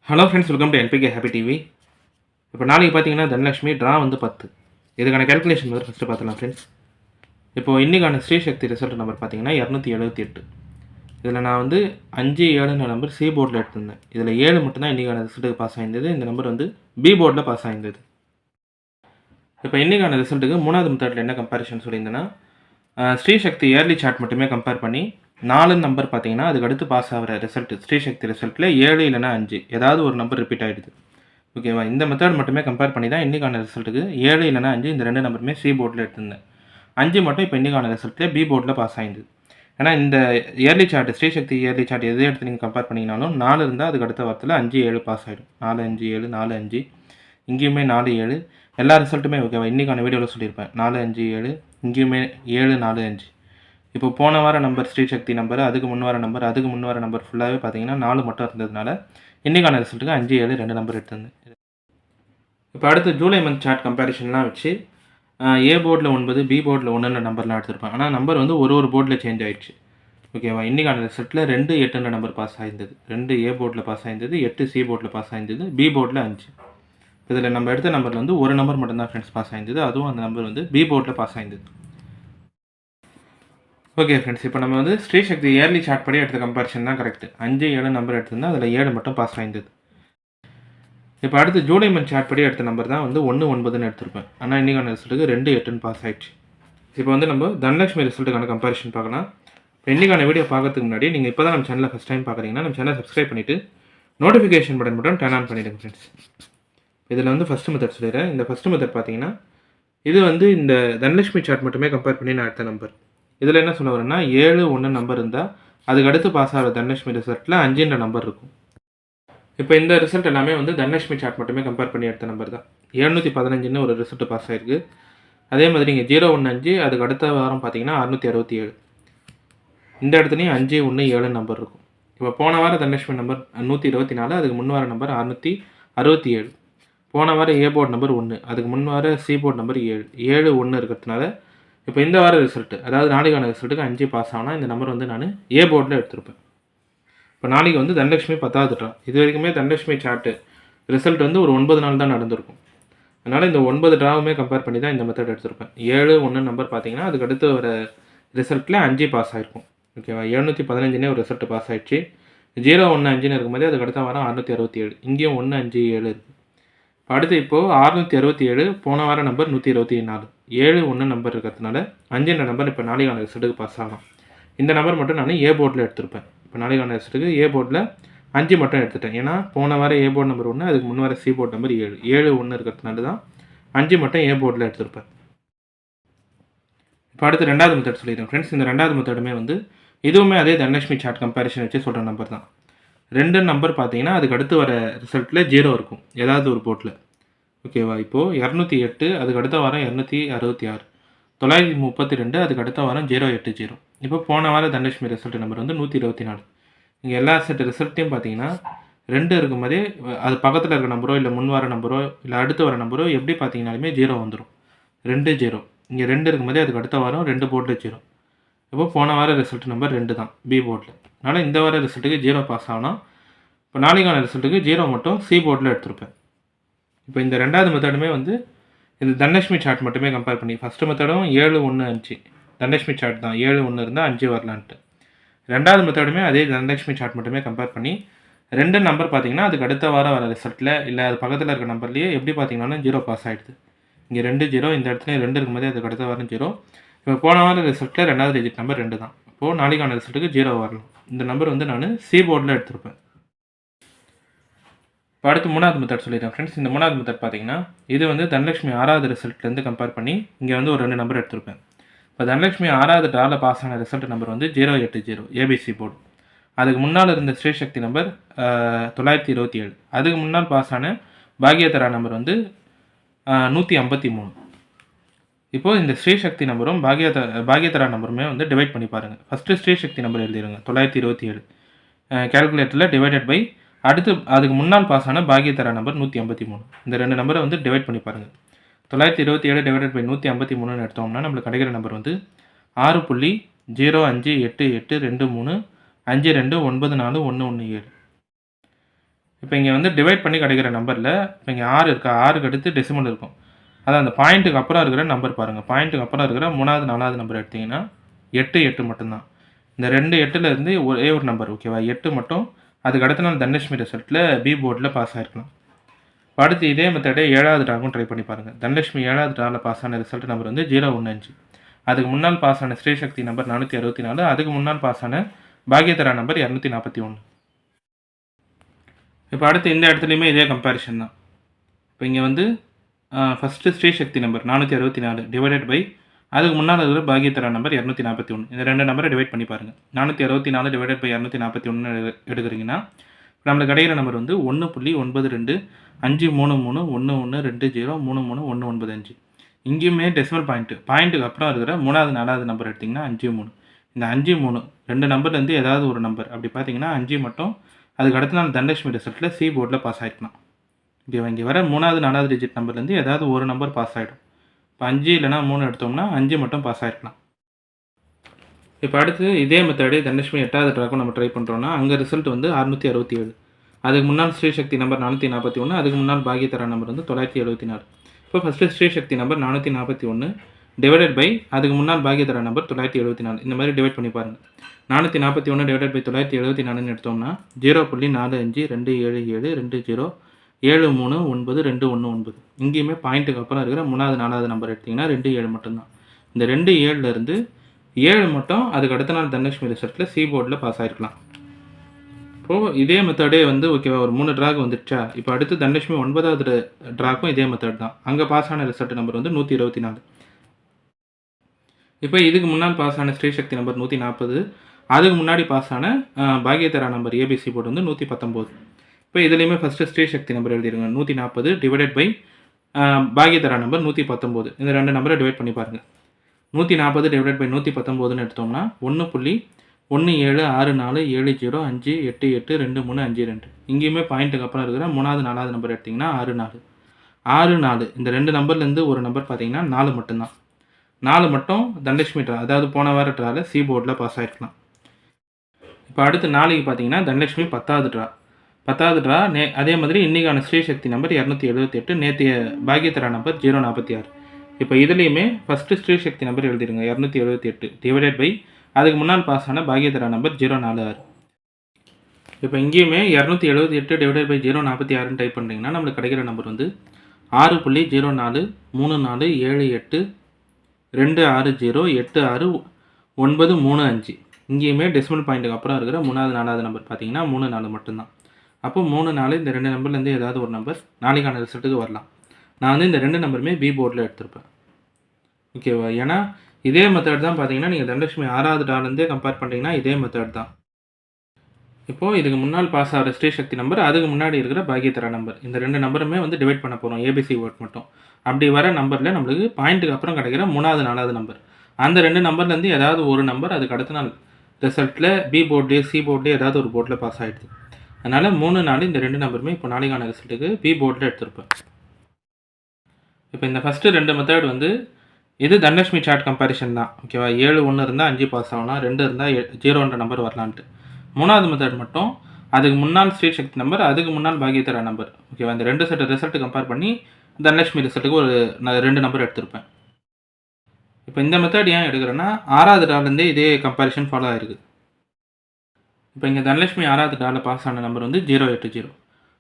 Hello friends, welcome to NPK happy TV. இப்போ நாளைக்கு பார்த்தீங்கன்னா தனலட்சுமி ட்ரா வந்து 10. இதுக்கான கேல்குலேஷன் வந்து ஃபஸ்ட்டு பார்த்துலாம் ஃப்ரெண்ட்ஸ். இப்போது இன்றைக்கான ஸ்ரீசக்தி ரிசல்ட் நம்பர் பார்த்தீங்கன்னா 278. இதில் நான் வந்து 5, 7 நம்பர் சி போர்டில் எடுத்திருந்தேன். இதில் 7 மட்டும்தான் இன்றைக்கான ரிசல்ட்டுக்கு பாஸ் ஆகிருந்தது. இந்த நம்பர் வந்து பி போர்டில் பாஸ் ஆகிருந்தது. இப்போ இன்றைக்கான ரிசல்ட்டுக்கு 3வது மெத்தடில் என்ன கம்பேரிஷன் சொல்லியிருந்தேன்னா, ஸ்ரீசக்தி இயர்லி சார்ட் மட்டுமே கம்பேர் பண்ணி 4 நம்பர் பார்த்தீங்கன்னா அதுக்கு அடுத்து பாஸ் ஆகிற ரிசல்ட் ஸ்ரீசக்தி ரிசல்ட்டில் 7 இல்லைனா 5 ஏதாவது ஒரு நம்பர் ரிப்பீட் ஆகிடுது. ஓகேவா? இந்த மெத்தட் மட்டுமே கம்பேர் பண்ணி தான் இன்றைக்கான ரிசல்ட்டுக்கு 7 இல்லைனா 5 இந்த 2 நம்பருமே சி போர்டில் எடுத்திருந்தேன். 5 மட்டும் இப்போ இன்றைக்கான ரிசல்ட்டில் பி போர்டில் பாஸ் ஆகிடுது. ஏன்னா இந்த early chart Srisakthi early chart எதை எடுத்து நீங்கள் கம்பேர் பண்ணிங்கனாலும் 4 இருந்தால் அதுக்கு அடுத்த வாரத்தில் 5, 7 பாஸ் ஆகிடும். 4, 5, 7, 4, 5 இங்கேயுமே 4, 7 எல்லா ரிசல்ட்டுமே ஓகேவா? இன்றைக்கான வீடியோவில் சொல்லியிருப்பேன் 4, 5, 7 இங்கேயுமே 7, 4, 5. இப்போ போன வார நம்பர் ஸ்ரீசக்தி நம்பர், அதுக்கு முன் வார நம்பர், அதுக்கு முன் வார நம்பர் ஃபுல்லாகவே பார்த்தீங்கன்னா 4 மட்டும் இருந்ததுனால இன்றைக்கான ரிசல்ட்டுக்கு 5, 7 2 நம்பர் எடுத்திருந்தேன். இப்போ அடுத்து ஜூலை மந்த் சார்ட் கம்பேரிஷன்லாம் வச்சு ஏ போர்டில் 9, பி போர்டில் 1 நம்பர்லாம் எடுத்திருப்பேன். ஆனால் நம்பர் வந்து ஒரு போர்டில் சேஞ்ச் ஆகிடுச்சு. ஓகேவா? இன்றைக்கான ரிசல்ட்டில் 2, 8 நம்பர் பாஸ் ஆகிருந்தது. 2 ஏ போர்டில் பாஸ் ஆகிருந்தது, 8 சி போர்டில் பாஸ் ஆகிருந்தது, பி போர்டில் 5. இதில் நம்ம எடுத்த நம்பரில் வந்து ஒரு நம்பர் மட்டும்தான் ஃப்ரெண்ட்ஸ் பாஸ் ஆகிருந்தது. அதுவும் அந்த நம்பர் வந்து பி போர்டில் பாஸ் ஆகிருந்தது. ஓகே ஃப்ரெண்ட்ஸ், இப்போ நம்ம வந்து ஸ்ரீசக்தி இயர்லி சார்ட் படி எடுத்த கம்பேரிஷன் தான் கரெக்ட். 5, 7 நம்பர் எடுத்திருந்தால் அதில் 7 மட்டும் பாஸ் ஆகிருந்தது. இப்போ அடுத்து ஜூலை மந்த் சார்ட் படி எடுத்த நம்பர் தான் வந்து 1, 9 எடுத்திருப்பேன். ஆனால் இன்றைக்கான ரிசல்ட்டுக்கு 2, 8 பாஸ் ஆகிடுச்சு. இப்போ வந்து நம்ம தனலட்சுமி ரிசல்ட்டுக்கான கம்பேரிஷன் பார்க்கலாம். இப்போ இன்றைக்கான வீடியோ பார்க்கறதுக்கு முன்னாடி நீங்கள் இப்போ தான் நம்ம சேனலில் ஃபஸ்ட் டைம் பார்க்குறீங்கன்னா நம்ம சேனலை சப்ஸ்கிரைப் பண்ணிவிட்டு நோட்டிஃபிகேஷன் பட்டன் மட்டும் டர்ன் ஆன் பண்ணிவிடுங்க ஃப்ரெண்ட்ஸ். இதில் வந்து ஃபஸ்ட்டு மெத்தட் சொல்லிடுறேன். இந்த ஃபஸ்ட்டு மெத்தட் பார்த்தீங்கன்னா இது வந்து இந்த தனலட்சுமி சார்ட் மட்டுமே கம்பேர் பண்ணி நான் எடுத்த நம்பர். இதில் என்ன சொல்ல வரேன்னா 7, 1 நம்பர் இருந்தால் அதுக்கு அடுத்து பாஸ் ஆகிற தனலட்சுமி ரிசல்ட்டில் 5 நம்பர் இருக்கும். இப்போ இந்த ரிசல்ட் எல்லாமே வந்து தனலட்சுமி சார்ட் மட்டுமே கம்பேர் பண்ணி எடுத்த நம்பர் தான். 715 ஒரு ரிசல்ட் பாஸ் ஆகிருக்கு. அதே மாதிரி இங்கே 015 அதுக்கு அடுத்த வாரம் பார்த்தீங்கன்னா 667. இந்த இடத்துலையும் 5, 1, 7 நம்பர் இருக்கும். இப்போ போன வாரம் தனலட்சுமி நம்பர் 124, அதுக்கு முன் வார நம்பர் 667. போன வாரம் ஏ போர்டு நம்பர் 1, அதுக்கு முன் வார சி போர்டு நம்பர் 7, 7, 1 இருக்கிறதுனால இப்போ இந்த வார ரிசல்ட்டு அதாவது நாளைக்கான ரிசல்ட்டுக்கு 5 பாஸ் ஆனால் இந்த நம்பர் வந்து நான் ஏ போர்டில் எடுத்திருப்பேன். இப்போ நாளைக்கு வந்து தனலட்சுமி 10வது ட்ரா. இது வரைக்குமே தனலட்சுமி சார்ட்டு ரிசல்ட் வந்து ஒரு 9 நாள் தான் நடந்திருக்கும். அதனால் இந்த 9 ட்ராவுமே கம்பேர் பண்ணி தான் இந்த மெத்தட் எடுத்திருப்பேன். 7, 1 நம்பர் பார்த்தீங்கன்னா அதுக்கு அடுத்து வர ரிசல்ட்டில் 5 பாஸ் ஆகிருக்கும். ஓகேவா? 715 ஒரு ரிசல்ட் பாஸ் ஆகிடுச்சு. 015 இருக்கும்போது அதுக்கு அடுத்த வாரம் 667, இங்கேயும் 1, 5, 7 இருக்குது. அடுத்து இப்போது 667 போன வார நம்பர் 124, 7, 1 நம்பர் இருக்கிறதுனால 5 நம்பர் இப்போ நாளைக்கான ரிசல்ட்டுக்கு பாஸ் ஆகலாம். இந்த நம்பர் மட்டும் நான் ஏ போர்டில் எடுத்திருப்பேன். இப்போ நாளைக்கான ரிசல்ட்டுக்கு ஏ போர்டில் 5 மட்டும் எடுத்துட்டேன். ஏன்னா போன வார ஏ போர்டு நம்பர் 1, அதுக்கு முன் வார சி போர்டு நம்பர் 7, 7, 1 இருக்கிறதுனால தான் 5 மட்டும் ஏ போர்டில் எடுத்திருப்பேன். இப்போ அடுத்து 2வது மெத்தட் சொல்லிடுறேன் ஃப்ரெண்ட்ஸ். இந்த 2வது மெத்தடுமே வந்து இதுவுமே அதே தனலட்சுமி சார்ட் கம்பேரிஷன் வச்சு சொல்கிற நம்பர் தான். 2 நம்பர் பார்த்தீங்கன்னா அதுக்கு அடுத்து வர ரிசல்ட்டில் 0 இருக்கும் ஏதாவது ஒரு போர்ட்டில். ஓகேவா? இப்போது 208 அதுக்கு அடுத்த வாரம் 266, 932 அதுக்கு அடுத்த வாரம் 080. இப்போ போன வாரம் தனலட்சுமி ரிசல்ட் நம்பர் வந்து 124. இங்கே எல்லா செட் ரிசல்ட்டையும் பார்த்தீங்கன்னா 2 இருக்கும்போதே அது பக்கத்தில் இருக்கிற நம்பரோ இல்லை முன் வர நம்பரோ இல்லை அடுத்து வர நம்பரோ எப்படி பார்த்தீங்கனாலுமே 0 வந்துடும். 2, 0 இங்கே 2 இருக்கும்போதே அதுக்கு அடுத்த வாரம் 2 போர்டில் 0. இப்போ போன வார ரிசல்ட் நம்பர் 2 தான் பி போர்டில். அதனால் இந்த வார ரிசல்ட்டுக்கு 0 பாஸ் ஆனால் இப்போ நாளைக்கான ரிசல்ட்டுக்கு 0 மட்டும் சி போர்டில் எடுத்திருப்பேன். இப்போ இந்த 2வது மெத்தடுமே வந்து இது தனலட்சுமி சார்ட் மட்டுமே கம்பேர் பண்ணி ஃபஸ்ட்டு மெத்தடும் 7, 1, 5 தனலட்சுமி சார்ட் தான். 7, 1 இருந்தால் 5 வரலான்ட்டு. 2வது மெத்தடுமே அதே தனலட்சுமி சார்ட் மட்டுமே கம்பேர் பண்ணி 2 நம்பர் பார்த்தீங்கன்னா அதுக்கு அடுத்த வாரம் வர ரிசல்ட்டில் இல்லை அது பக்கத்தில் இருக்க நம்பர்லேயே எப்படி பார்த்தீங்கன்னாலும் 0 பாஸ் ஆகிடுது. இங்கே 2, 0 இந்த இடத்துல 2 இருக்கும்போதே அதுக்கு அடுத்த வாரம் 0. இப்போ போன வாரம் ரிசல்ட்டில் 2வது டிஜிட் நம்பர் 2 தான். இப்போது நாளைக்கான ரிசல்ட்டுக்கு 0 வரலாம். இந்த நம்பர் வந்து நான் சி போர்டில் எடுத்திருப்பேன். இப்போ அடுத்து 3வது மெத்தட் சொல்லிடுறேன் ஃப்ரெண்ட்ஸ். இந்த 3வது மெத்தட் பார்த்தீங்கன்னா இது வந்து தனலட்சுமி 6வது ரிசல்ட்லேருந்து கம்பேர் பண்ணி இங்கே வந்து ஒரு 2 நம்பர் எடுத்திருப்பேன். இப்போ தனலட்சுமி 6வது ட்ராவில் பாஸ் ஆன ரிசல்ட் நம்பர் வந்து 080 ஏபிசி போர்டு. அதுக்கு முன்னால் இருந்த ஸ்ரீசக்தி நம்பர் 927. அதுக்கு முன்னால் பாஸ் ஆன பாக்யதரா நம்பர் வந்து 153. இப்போது இந்த ஸ்ரீசக்தி நம்பரும் பாக்யதரா நம்பருமே வந்து டிவைட் பண்ணி பாருங்கள். ஃபஸ்ட்டு ஸ்ரீசக்தி நம்பர் எழுதிடுங்க 927 கேல்குலேட்டரில் டிவைடட் பை அடுத்து அதுக்கு முன்னால் பாஸ் ஆன பாக்யதரா நம்பர் 153. இந்த 2 நம்பரை வந்து டிவைட் பண்ணி பாருங்கள். 927 டிவைடட் பை 153 எடுத்தோம்னா நம்மளுக்கு கிடைக்கிற நம்பர் வந்து 6.05882352941117. இப்போ இங்கே வந்து டிவைட் பண்ணி கிடைக்கிற நம்பரில் இப்போ இங்கே 6 இருக்கா, 6க்கு அடுத்து டெசிமல் இருக்கும். அதான் அந்த பாயிண்ட்டுக்கு அப்புறம் இருக்கிற நம்பர் பாருங்கள். பாயிண்ட்டுக்கு அப்புறம் இருக்கிற 3வது 4வது நம்பர் எடுத்திங்கன்னா 8 8 மட்டும்தான். இந்த 2 8ல் இருந்து ஒரே ஒரு நம்பர் ஓகேவா, 8 மட்டும். அதுக்கு அடுத்த நாள் தனலட்சுமி ரிசல்ட்டில் பி போர்டில் பாஸ் ஆகிருக்கலாம். இப்போ அடுத்து இதே மெத்தடே 7வது ட்ராக்கும் ட்ரை பண்ணி பாருங்கள். தனலட்சுமி 7வது ட்ராவில் பாஸ் ஆன ரிசல்ட் நம்பர் வந்து 015. அதுக்கு முன்னால் பாஸ் ஆன ஸ்ரீசக்தி நம்பர் 464. அதுக்கு முன்னால் பாஸ் ஆன பாக்யதரா நம்பர் 241. இப்போ அடுத்து இந்த இடத்துலையுமே இதே கம்பேரிஷன் தான். இப்போ இங்கே வந்து first Srisakthi number 464 divided by அதுக்கு முன்னால் இருக்கிற பாக்யதரா நம்பர் 241. இந்த 2 நம்பரை டிவைட் பண்ணி பாருங்கள். 464 டிவைடட் பை 241 எடுக்கிறீங்கன்னா நம்மளுக்கு கிடைக்கிற நம்பர் வந்து 1.92533112033195. இங்கேயுமே டெசிமல் பாயிண்ட்டுக்கு அப்புறம் இருக்கிற 3வது 4வது நம்பர் எடுத்திங்கன்னா 53. இந்த 53 2 நம்பர்லேருந்து ஏதாவது ஒரு நம்பர் அப்படி பார்த்தீங்கன்னா 5 மட்டும். அதுக்கு அடுத்த நாள் தனலட்சுமி ரிசல்ட்டில் சி போர்டில் பாஸ் ஆகிருக்கலாம். இங்கே வர 3வது 4வது டிஜிட் நம்பர்லேருந்து ஏதாவது ஒரு நம்பர் பாஸ் ஆகிடும். இப்போ 5 இல்லைனா 3 எடுத்தோம்னா 5 மட்டும் பாஸ் ஆகிருக்கலாம். இப்போ அடுத்து இதே மெத்தடே தனலட்சுமி 8வது ட்ராக்கும் நம்ம ட்ரை பண்ணுறோன்னா அங்கே ரிசல்ட் வந்து 667. அதுக்கு முன்னால் ஸ்ரீசக்தி நம்பர் 441. அதுக்கு முன்னால் பாக்யதரா நம்பர் வந்து 974. இப்போ first Srisakthi number 441 divided by அதுக்கு முன்னால் பாக்யதரா நம்பர் 974. இந்த மாதிரி டிவைட் பண்ணி பாருங்கள். 441 டிவைடட் பை 974 எடுத்தோம்னா 0.452772 739219. இங்கேயுமே பாயிண்ட்டுக்கு அப்புறம் இருக்கிற 3வது 4வது நம்பர் எடுத்திங்கன்னா 27 மட்டும்தான். இந்த 27லேருந்து 7 மட்டும் அதுக்கு அடுத்த நாள் தனலட்சுமி ரிசல்ட்டில் சி போர்டில் பாஸ் ஆகிருக்கலாம். இப்போது இதே மெத்தடே வந்து ஓகேவா, ஒரு 3 ட்ராக் வந்துடுச்சா. இப்போ அடுத்து தனலட்சுமி 9வது ட்ராக்கும் இதே மெத்தட் தான். அங்கே பாஸ் ஆன ரிசல்ட் நம்பர் வந்து 124. இப்போ இதுக்கு முன்னால் பாஸ் ஆன ஸ்ரீசக்தி நம்பர் 140. அதுக்கு முன்னாடி பாஸ் ஆன பாக்யதரா நம்பர் ஏபிசி போர்டு வந்து 119. இப்போ இதுலேயுமே ஃபஸ்ட்டு ஸ்ரீசக்தி நம்பர் எழுதிடுங்க. 140 டிவைடட் பை பாக்யதரா நம்பர் 119. இந்த 2 நம்பரை டிவைட் பண்ணி பாருங்கள். 140 டிவைடட் பை 119ன்னு எடுத்தோம்னா 1.1647058822352. இங்கேயுமே பாயிண்ட்டுக்கு அப்புறம் இருக்கிற 3வது 4வது நம்பர் எடுத்திங்கன்னா 64. இந்த 2 நம்பர்லேருந்து ஒரு நம்பர் பார்த்தீங்கன்னா 4 மட்டும்தான். 4 மட்டும் தனலட்சுமி ட்ரா, அதாவது போன வார ட்ராவில் சி போர்டில் பாஸ் ஆகிருக்கலாம். இப்போ அடுத்து நாளைக்கு பார்த்தீங்கன்னா தனலட்சுமி 10வது ட்ரா அதே மாதிரி இன்றைக்கான ஸ்ரீசக்தி நம்பர் 278. நேற்றைய பாக்யதரா நம்பர் 046. இப்போ இதுலேயுமே ஃபஸ்ட்டு ஸ்ரீசக்தி நம்பர் எழுதிடுங்க 278 டிவைடட் பை அதுக்கு முன்னால் பாஸ் ஆன பாக்யதரா நம்பர் 046. இப்போ இங்கேயுமே 278 டிவைடட் பை 046 டைப் பண்ணுறீங்கன்னா நம்மளுக்கு கிடைக்கிற நம்பர் வந்து 6.043478608695. இங்கேயுமே டெசிமல் பாயிண்ட்டுக்கு அப்புறம் இருக்கிற 3வது 4வது நம்பர் பார்த்தீங்கன்னா 34 மட்டும்தான். அப்போ 3 4 இந்த 2 நம்பர்லேருந்து ஏதாவது ஒரு நம்பர் நாளைக்கான ரிசல்ட்டுக்கு வரலாம். நான் வந்து இந்த 2 நம்பருமே பி போர்டில் எடுத்திருப்பேன் ஓகேவா. ஏன்னா இதே மெத்தட் தான் பார்த்தீங்கன்னா நீங்கள் தனலட்சுமி 6வது ட்ராலேருந்தே கம்பேர் பண்ணிங்கன்னா இதே மெத்தட் தான். இப்போது இதுக்கு முன்னால் பாஸ் ஆகிற ஸ்ரீசக்தி நம்பர், அதுக்கு முன்னாடி இருக்கிற பாக்யதரா நம்பர், இந்த 2 நம்பருமே வந்து டிவைட் பண்ண போகிறோம் ஏபிசி வேர்ட் மட்டும். அப்படி வர நம்பரில் நம்மளுக்கு பாயிண்ட்டுக்கு அப்புறம் கிடைக்கிற 3வது 4வது நம்பர், அந்த 2 நம்பர்லேருந்து ஏதாவது ஒரு நம்பர் அதுக்கு அடுத்த நாள் ரிசல்ட்டில் பி போர்ட்லேயே சி போர்ட்லேயே ஏதாவது ஒரு போர்டில் பாஸ் ஆகிடுது. அதனால் 3 4 இந்த 2 நம்பருமே இப்போ நாளைக்கான ரிசல்ட்டுக்கு பி போர்டில் எடுத்திருப்பேன். இப்போ இந்த ஃபஸ்ட்டு 2 மெத்தட் வந்து இது தனலட்சுமி சார்ட் கம்பேரிஷன் தான் ஓகேவா. 7 1 இருந்தால் 5 பாஸ் ஆகலாம், 2 இருந்தால் 0ன்ற நம்பர் வரலான்ட்டு. 3வது மெத்தட் மட்டும் அதுக்கு முன்னால் ஸ்ரீசக்தி நம்பர், அதுக்கு முன்னால் பாக்யதரா நம்பர் ஓகேவா. இந்த 2 செட் ரிசல்ட்டு கம்பேர் பண்ணி தனலட்சுமி ரிசல்ட்டுக்கு ஒரு 2 நம்பர் எடுத்திருப்பேன். இப்போ இந்த மெத்தட் ஏன் எடுக்கிறேன்னா 6வது ட்ராலேருந்தே இதே கம்பேரிஷன் ஃபாலோ ஆகிருக்கு. இப்போ இங்கே தனலட்சுமி 6வது ட்ராவில் பாஸ் ஆன நம்பர் வந்து 080.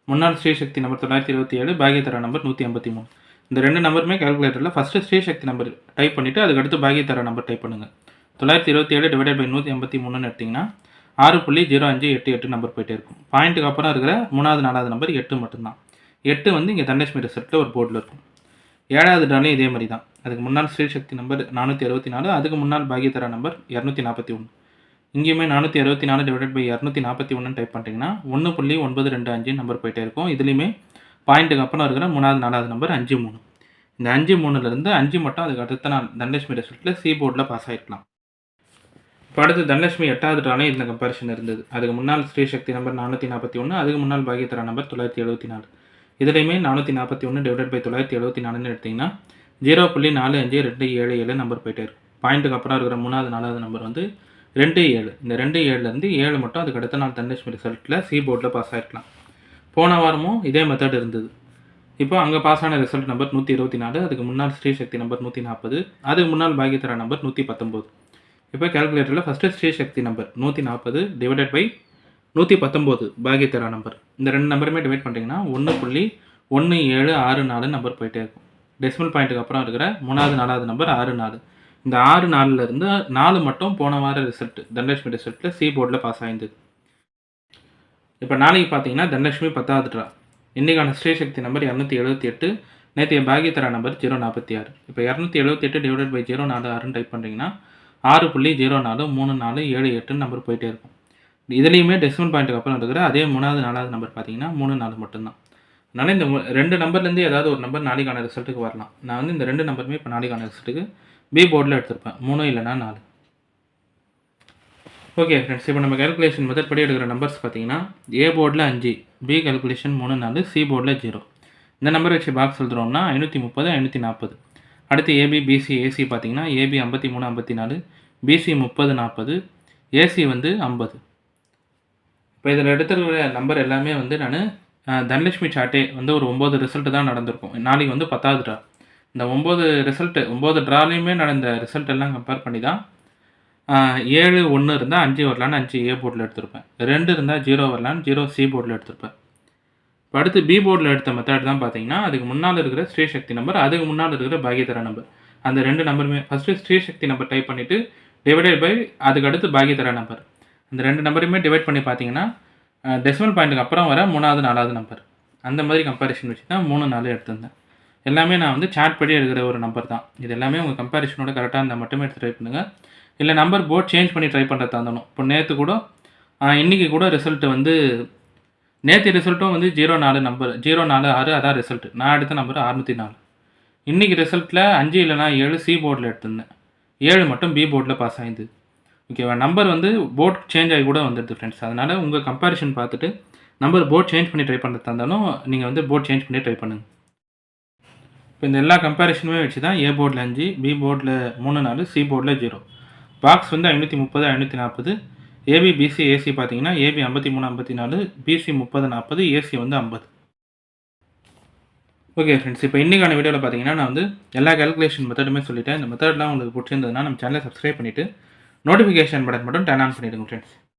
முன்னாள் ஸ்ரீசக்தி நம்பர் 927, பாக்யதரா நம்பர் 183. இந்த 2 நம்பருமே கால்குலேட்டரில் ஃபஸ்ட்டு ஸ்ரீசக்தி நம்பர் டைப் பண்ணிவிட்டு அதுக்கடுத்து பாக்யதரா நம்பர் டைப் பண்ணுங்கள். 927 டிவைடட் பை 183ன்னு எடுத்திங்கன்னா 6.0588 நம்பர் போயிட்டே இருக்கும். பாயிண்ட்டுக்கு அப்புறம் இருக்கிற 3வது 4வது நம்பர் 8 மட்டும்தான். 8 வந்து இங்கே தனலட்சுமி ரிசல்ட்டில் ஒரு போர்டில் இருக்கும். 7வது ட்ராலையும் இதே மாதிரி தான். அதுக்கு முன்னால் ஸ்ரீசக்தி நம்பர் 464, அதுக்கு முன்னால் பாக்யதரா நம்பர் 241. இங்கேயுமே 464 டிவைடட் பை 241 டைப் பண்ணிட்டீங்கன்னா 1.925 நம்பர் போயிட்டே இருக்கும். இதுலேயுமே பாயிண்ட்டுக்கு அப்புறம் இருக்கிற 3வது 4வது நம்பர் 53. இந்த 53லேருந்து 5 மட்டும் அதுக்கு அடுத்த நாள் தனலட்சுமி ரிசல்ட்டில் சி போர்டில் பாஸ் ஆகிருக்கலாம். இப்போ அடுத்து தனலட்சுமி 8வது ட்ராலையும் இந்த கம்பேரிஷன் இருந்தது. அதுக்கு முன்னால் ஸ்ரீசக்தி நம்பர் 441, அதுக்கு முன்னால் பாக்யதரா நம்பர் 974. இதுலேயுமே 441 டிவைடட் பை 974ன்னு எடுத்திங்கன்னா 0.4527 நம்பர் போயிட்டே இருக்கும். பாயிண்ட்டுக்கு அப்புறம் இருக்கிற 3வது 4வது நம்பர் வந்து 27. இந்த 27லேருந்து 7 மட்டும் அதுக்கு அடுத்த நாள் தனலட்சுமி ரிசல்ட்டில் சி போர்டில் பாஸ் ஆகிருக்கலாம். போன வாரமும் இதே மெத்தட் இருந்தது. இப்போ அங்கே பாஸ் ஆன ரிசல்ட் நம்பர் 124, அதுக்கு முன்னால் ஸ்ரீசக்தி நம்பர் 140, அதுக்கு முன்னால் பாக்யதரா நம்பர் 119. இப்போ கேல்குலேட்டரில் first Srisakthi number 140 divided by 119 Bhagyathara number. இந்த ரெண்டு நம்பருமே டிவைட் பண்ணிட்டீங்கன்னா 1.1764 நம்பர் போயிட்டே இருக்கும். டெசிமல் பாயிண்ட்டுக்கு அப்புறம் இருக்கிற 3வது 4வது நம்பர் 64. இந்த 64லேருந்து 4 மட்டும் போன வார ரிசல்ட் தனலட்சுமி ரிசல்ட்டில் சி போர்டில் பாஸ் ஆயிருந்தது. இப்போ நாளைக்கு பார்த்தீங்கன்னா தனலட்சுமி 10வது ட்ரா. இன்றைக்கான ஸ்ரீசக்தி நம்பர் 278, நேற்றைய பாக்யதரா நம்பர் 046. இப்போ 278 டிவைடட் பை 046 டைப் பண்ணுறீங்கன்னா 6.043478 நம்பர் போயிட்டே இருக்கும். இதுலேயுமே டெசிமல் பாயிண்ட்டுக்கு அப்புறம் இருக்கிற அதே 3வது 4வது நம்பர் பார்த்தீங்கன்னா 34 மட்டும்தான். அதனால் இந்த ரெண்டு நம்பர்லேருந்து ஏதாவது ஒரு நம்பர் நாளைக்கான ரிசல்ட்டுக்கு வரலாம். நான் வந்து இந்த ரெண்டு நம்பருமே இப்போ நாளைக்கான ரிசல்ட்டுக்கு பி போர்டில் எடுத்திருப்பேன். 3 இல்லைனா 4. ஓகே ஃப்ரெண்ட்ஸ், இப்போ நம்ம கேல்குலேஷன் மெத்தட் படி எடுக்கிற நம்பர்ஸ் பார்த்தீங்கன்னா ஏ போர்டில் 5, பி கேல்குலேஷன் 3 4, சி போர்டில் 0. இந்த நம்பர் வச்சு பாக்ஸ் எழுதுறோம்னா 530 540. அடுத்து ஏபி பிசி ஏசி பார்த்தீங்கன்னா ஏபி 53 54, பிசி 30 40, ஏசி வந்து 50. இப்போ இதில் எடுத்துருக்கிற நம்பர் எல்லாமே வந்து நான் தனலட்சுமி சார்ட்டே வந்து ஒரு 9 ரிசல்ட்டு தான் நடந்திருக்கும். நாளைக்கு வந்து 10வது ட்ரா. இந்த 9 ரிசல்ட்டு 9 ட்ராலையுமே நடந்த ரிசல்ட் எல்லாம் கம்பேர் பண்ணி தான் 7 1 இருந்தால் 5 வரலான்னு 5 ஏ போர்டில் எடுத்திருப்பேன். 2 இருந்தால் 0 வரலான்னு 0 சி போர்டில் எடுத்திருப்பேன். இப்போ அடுத்து பி போர்டில் எடுத்த மெத்தட் தான் பார்த்தீங்கன்னா அதுக்கு முன்னால் இருக்கிற ஸ்ரீசக்தி நம்பர், அதுக்கு முன்னால் இருக்கிற பாக்யதரா நம்பர், அந்த ரெண்டு நம்பருமே ஃபஸ்ட்டு ஸ்ரீசக்தி நம்பர் டைப் பண்ணிவிட்டு டிவைடட் பை அதுக்கு அடுத்து பாக்யதரா நம்பர், அந்த ரெண்டு நம்பருமே டிவைட் பண்ணி பார்த்தீங்கன்னா டெசிமல் பாயிண்ட்டுக்கு அப்புறம் வர 3வது 4வது நம்பர், அந்த மாதிரி கம்பேரிஷன் வச்சு தான் 3 4 எடுத்திருந்தேன். எல்லாமே நான் வந்து சார்ட் படி எடுக்கிற ஒரு நம்பர் தான். இது எல்லாமே உங்கள் கம்பேரிஷனோட கரெக்டாக இருந்தால் மட்டுமே எடுத்து ட்ரை பண்ணுங்கள். இல்லை நம்பர் போர்ட் சேஞ்ச் பண்ணி ட்ரை பண்ணுறதா இருந்தாலும், இப்போ நேற்று கூட இன்றைக்கி கூட ரிசல்ட்டு வந்து நேற்று ரிசல்ட்டும் வந்து 04 நம்பர் 046 அதான் ரிசல்ட்டு. நான் எடுத்த நம்பர் 604. இன்றைக்கி ரிசல்ட்டில் 5 இல்லைனா 7 சி போர்டில் எடுத்திருந்தேன். 7 மட்டும் பி போர்டில் பாஸ் ஆகிடுது. ஓகேவா, நம்பர் வந்து போர்ட் சேஞ்ச் ஆகி கூட வந்துடுது ஃப்ரெண்ட்ஸ். அதனால் உங்கள் கம்பேரிஷன் பார்த்துட்டு நம்பர் போர்ட் சேஞ்ச் பண்ணி ட்ரை பண்ணுறதா இருந்தாலும் நீங்கள் வந்து போர்ட் சேஞ்ச் பண்ணி ட்ரை பண்ணுங்கள். இப்போ இந்த எல்லா கம்பேரிஷனுமே வச்சு தான் ஏ போர்டில் 5, பி போர்டில் 3 4, சி போர்டில் 0. பாக்ஸ் வந்து 530 540, ஏபி பிசி ஏசி பார்த்தீங்கன்னா ஏபி 53 54, பிசி 30 40, ஏசி வந்து 50. ஓகே ஃப்ரெண்ட்ஸ், இப்போ இன்றைக்கான வீடியோவில் பார்த்தீங்கன்னா நான் வந்து எல்லா கேல்குலேஷன் மெத்தடுமே சொல்லிட்டேன். இந்த மெத்தட்லாம் உங்களுக்கு பிடிச்சிருந்ததுன்னா நம்ம சேனலை சப்ஸ்கிரைப் பண்ணிவிட்டு நோட்டிஃபிகேஷன் பட்டன் மட்டும் டர்ன் ஆன் பண்ணிவிடுங்க ஃப்ரெண்ட்ஸ்.